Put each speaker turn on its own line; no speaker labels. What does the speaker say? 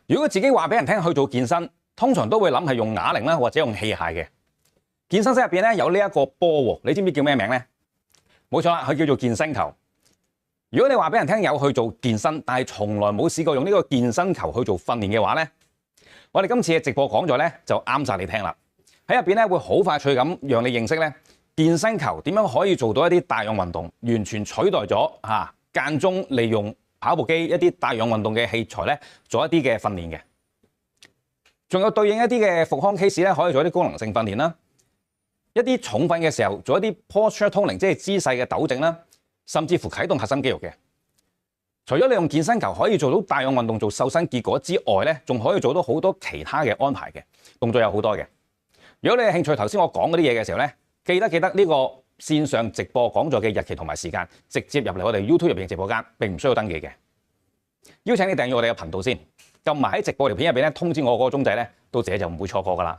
如果自己話俾人聽去做健身，通常都會諗係用啞鈴啦，或者用器械嘅。健身室入邊咧有呢一個波喎，你知唔知叫咩名咧？冇錯啦，佢叫做健身球。如果你話俾人聽有去做健身，但係從來冇試過用呢個健身球去做訓練嘅話咧，我哋今次嘅直播講座咧就啱晒你聽啦。喺入邊咧會好快脆咁讓你認識咧健身球點樣可以做到一啲帶氧運動，完全取代咗間中利用跑步機一啲帶氧運動嘅器材咧做一啲嘅訓練嘅。仲有對應一啲嘅復康 case 咧，可以做一啲功能性訓練啦。一啲重訓嘅時候做一啲 posture toning， 即係姿勢嘅糾正啦，甚至乎啟動核心肌肉嘅。除咗你用健身球可以做到帶氧運動做瘦身結果之外咧，仲可以做到好多其他嘅安排嘅動作有好多嘅。如果你有興趣頭先我講嗰啲嘢嘅時候咧，記得呢個線上直播講座嘅日期同埋時間，直接入嚟我哋 YouTube 入邊嘅直播間，並唔需要登記嘅。邀請你訂閱我哋嘅頻道先，撳埋喺直播條片入邊咧通知我嗰個鐘仔咧，到時就唔會錯過噶啦。